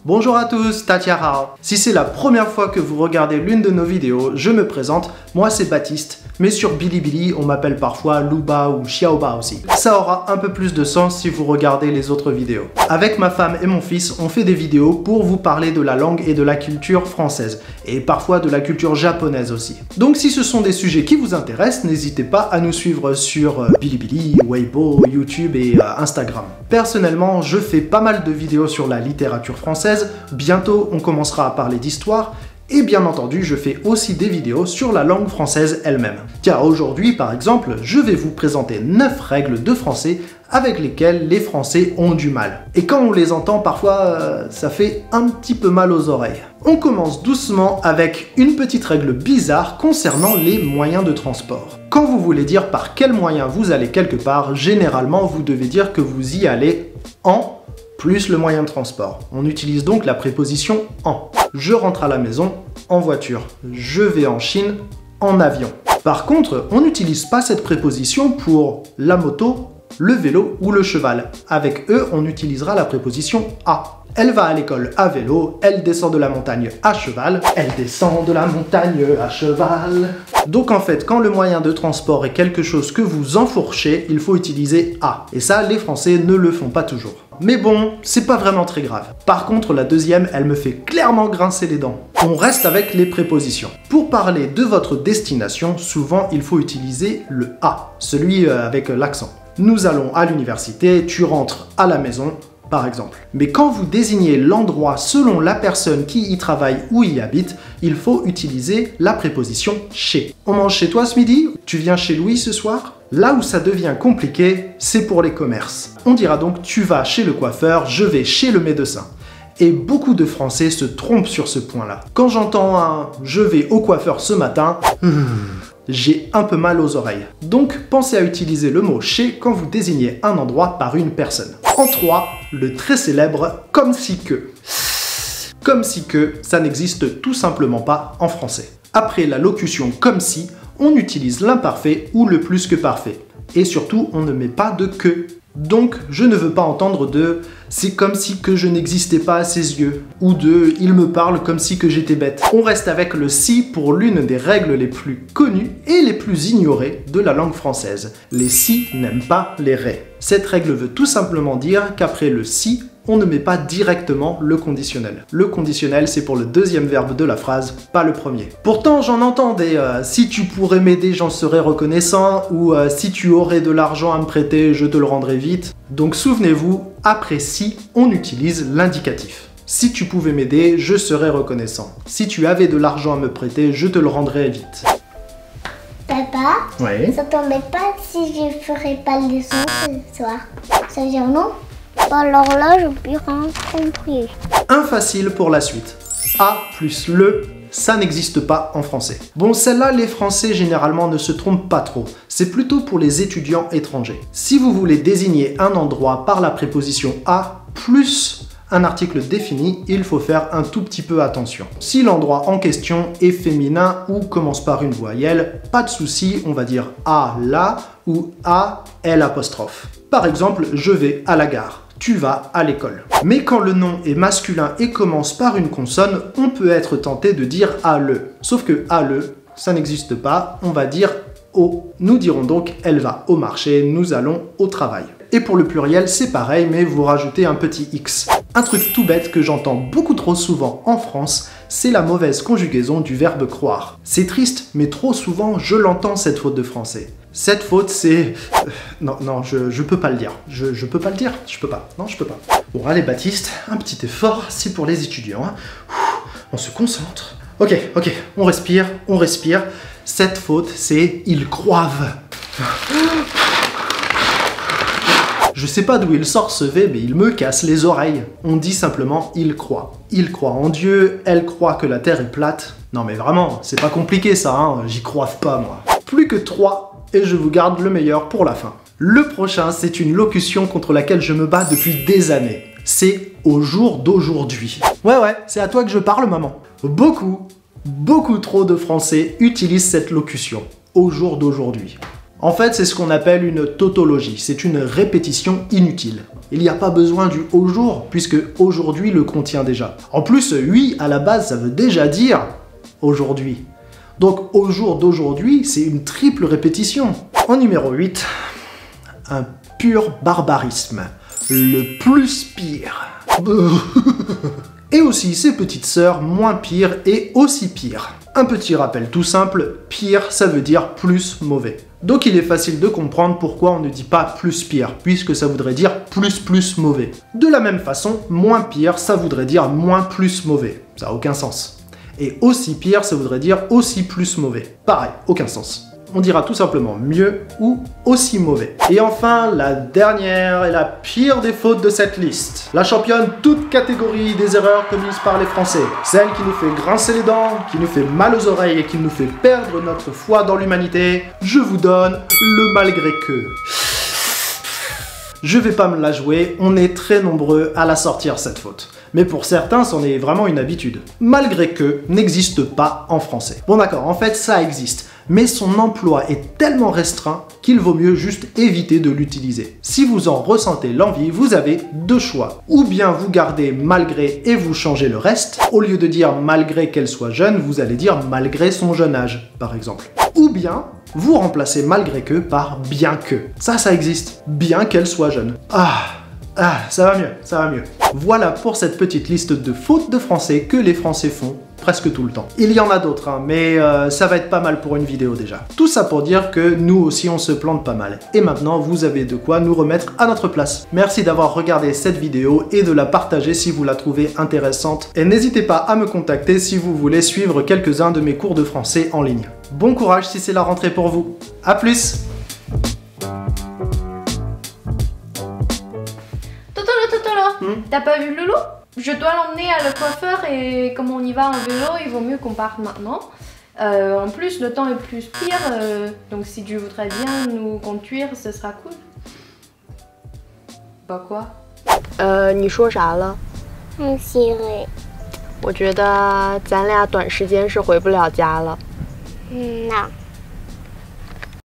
Bonjour à tous, Tatiara. Si c'est la première fois que vous regardez l'une de nos vidéos, je me présente, moi c'est Baptiste, mais sur Bilibili on m'appelle parfois Luba ou Xiaoba aussi. Ça aura un peu plus de sens si vous regardez les autres vidéos. Avec ma femme et mon fils, on fait des vidéos pour vous parler de la langue et de la culture française, et parfois de la culture japonaise aussi. Donc si ce sont des sujets qui vous intéressent, n'hésitez pas à nous suivre sur Bilibili, Weibo, YouTube et Instagram. Personnellement, je fais pas mal de vidéos sur la littérature française. Bientôt, on commencera à parler d'histoire. Et bien entendu, je fais aussi des vidéos sur la langue française elle-même. Tiens, aujourd'hui, par exemple, je vais vous présenter 9 règles de français avec lesquelles les Français ont du mal. Et quand on les entend, parfois, ça fait un petit peu mal aux oreilles. On commence doucement avec une petite règle bizarre concernant les moyens de transport. Quand vous voulez dire par quel moyen vous allez quelque part, généralement, vous devez dire que vous y allez en plus le moyen de transport. On utilise donc la préposition en. Je rentre à la maison en voiture. Je vais en Chine en avion. Par contre, on n'utilise pas cette préposition pour la moto, le vélo ou le cheval. Avec eux, on utilisera la préposition à. Elle va à l'école à vélo, elle descend de la montagne à cheval, elle descend de la montagne à cheval. Donc en fait, quand le moyen de transport est quelque chose que vous enfourchez, il faut utiliser à. Et ça, les Français ne le font pas toujours. Mais bon, c'est pas vraiment très grave. Par contre, la deuxième, elle me fait clairement grincer les dents. On reste avec les prépositions. Pour parler de votre destination, souvent il faut utiliser le à, celui avec l'accent. Nous allons à l'université, tu rentres à la maison, par exemple. Mais quand vous désignez l'endroit selon la personne qui y travaille ou y habite, il faut utiliser la préposition chez. On mange chez toi ce midi? Tu viens chez Louis ce soir? Là où ça devient compliqué, c'est pour les commerces. On dira donc tu vas chez le coiffeur, je vais chez le médecin. Et beaucoup de Français se trompent sur ce point-là. Quand j'entends un « je vais au coiffeur ce matin », j'ai un peu mal aux oreilles. Donc pensez à utiliser le mot « chez » quand vous désignez un endroit par une personne. En 3, le très célèbre « comme si que ». Comme si que, ça n'existe tout simplement pas en français. Après la locution « comme si », on utilise l'imparfait ou le plus que parfait. Et surtout, on ne met pas de « que ». Donc, je ne veux pas entendre de « c'est comme si que je n'existais pas à ses yeux » ou de « il me parle comme si que j'étais bête ». On reste avec le « si » pour l'une des règles les plus connues et les plus ignorées de la langue française. Les « si » n'aiment pas les « ré ». Cette règle veut tout simplement dire qu'après le « si », on ne met pas directement le conditionnel. Le conditionnel, c'est pour le deuxième verbe de la phrase, pas le premier. Pourtant, j'en entends des si tu pourrais m'aider, j'en serais reconnaissant » ou si tu aurais de l'argent à me prêter, je te le rendrai vite. Donc souvenez-vous, après si, on utilise l'indicatif. Si tu pouvais m'aider, je serais reconnaissant. Si tu avais de l'argent à me prêter, je te le rendrai vite. Papa, Oui. ça t'embête pas si je ferais pas le leçon ce soir? Ça veut dire non? Alors là, je peux rien compris. Un facile pour la suite. A plus le, ça n'existe pas en français. Bon, celle-là, les Français généralement ne se trompent pas trop. C'est plutôt pour les étudiants étrangers. Si vous voulez désigner un endroit par la préposition à plus un article défini, il faut faire un tout petit peu attention. Si l'endroit en question est féminin ou commence par une voyelle, pas de souci, on va dire à la ou à l'. Par exemple, je vais à la gare. Tu vas à l'école. Mais quand le nom est masculin et commence par une consonne, on peut être tenté de dire à le. Sauf que à le, ça n'existe pas, on va dire au. Nous dirons donc elle va au marché, nous allons au travail. Et pour le pluriel, c'est pareil, mais vous rajoutez un petit X. Un truc tout bête que j'entends beaucoup trop souvent en France, c'est la mauvaise conjugaison du verbe croire. C'est triste, mais trop souvent, je l'entends cette faute de français. Cette faute, c'est... Non, je peux pas le dire. Je peux pas le dire. Je peux pas. Non, je peux pas. Bon, allez, Baptiste, un petit effort, c'est pour les étudiants. Hein. On se concentre. Ok, on respire. Cette faute, c'est « ils croivent ». Je sais pas d'où il sort ce V, mais il me casse les oreilles. On dit simplement « il croit ». Il croit en Dieu, elle croit que la Terre est plate. Non mais vraiment, c'est pas compliqué ça, hein, j'y crois pas moi. Plus que 3, et je vous garde le meilleur pour la fin. Le prochain, c'est une locution contre laquelle je me bats depuis des années. C'est « au jour d'aujourd'hui ». Ouais, c'est à toi que je parle, maman. Beaucoup trop de Français utilisent cette locution. Au jour d'aujourd'hui. En fait, c'est ce qu'on appelle une tautologie, c'est une répétition inutile. Il n'y a pas besoin du au jour, puisque aujourd'hui le contient déjà. En plus, oui, à la base, ça veut déjà dire aujourd'hui. Donc, au jour d'aujourd'hui, c'est une triple répétition. En numéro 8, un pur barbarisme. Le plus pire. Et aussi ses petites sœurs, moins pire et aussi pire. Un petit rappel tout simple, pire, ça veut dire plus mauvais. Donc il est facile de comprendre pourquoi on ne dit pas plus pire, puisque ça voudrait dire plus mauvais. De la même façon, moins pire, ça voudrait dire moins plus mauvais. Ça n'a aucun sens. Et aussi pire, ça voudrait dire aussi plus mauvais. Pareil, aucun sens. On dira tout simplement mieux ou aussi mauvais. Et enfin, la dernière et la pire des fautes de cette liste. La championne toute catégorie des erreurs commises par les Français. Celle qui nous fait grincer les dents, qui nous fait mal aux oreilles et qui nous fait perdre notre foi dans l'humanité. Je vous donne le malgré que. Je vais pas me la jouer, on est très nombreux à la sortir cette faute. Mais pour certains, c'en est vraiment une habitude. Malgré que n'existe pas en français. Bon d'accord, en fait ça existe. Mais son emploi est tellement restreint qu'il vaut mieux juste éviter de l'utiliser. Si vous en ressentez l'envie, vous avez deux choix. Ou bien vous gardez malgré et vous changez le reste. Au lieu de dire malgré qu'elle soit jeune, vous allez dire malgré son jeune âge, par exemple. Ou bien vous remplacez malgré que par bien que. Ça existe. Bien qu'elle soit jeune. Ça va mieux, ça va mieux. Voilà pour cette petite liste de fautes de français que les Français font presque tout le temps. Il y en a d'autres, hein, mais ça va être pas mal pour une vidéo déjà. Tout ça pour dire que nous aussi on se plante pas mal. Et maintenant vous avez de quoi nous remettre à notre place. Merci d'avoir regardé cette vidéo et de la partager si vous la trouvez intéressante. Et n'hésitez pas à me contacter si vous voulez suivre quelques-uns de mes cours de français en ligne. Bon courage si c'est la rentrée pour vous. A plus! T'as pas vu Loulou? Je dois l'emmener à le coiffeur et comme on y va en vélo, il vaut mieux qu'on parte maintenant. En plus, le temps est plus pire, donc si tu voudrais bien nous conduire, ce sera cool. Bah quoi? 你说啥了？Siri。我觉得咱俩短时间是回不了家了。那。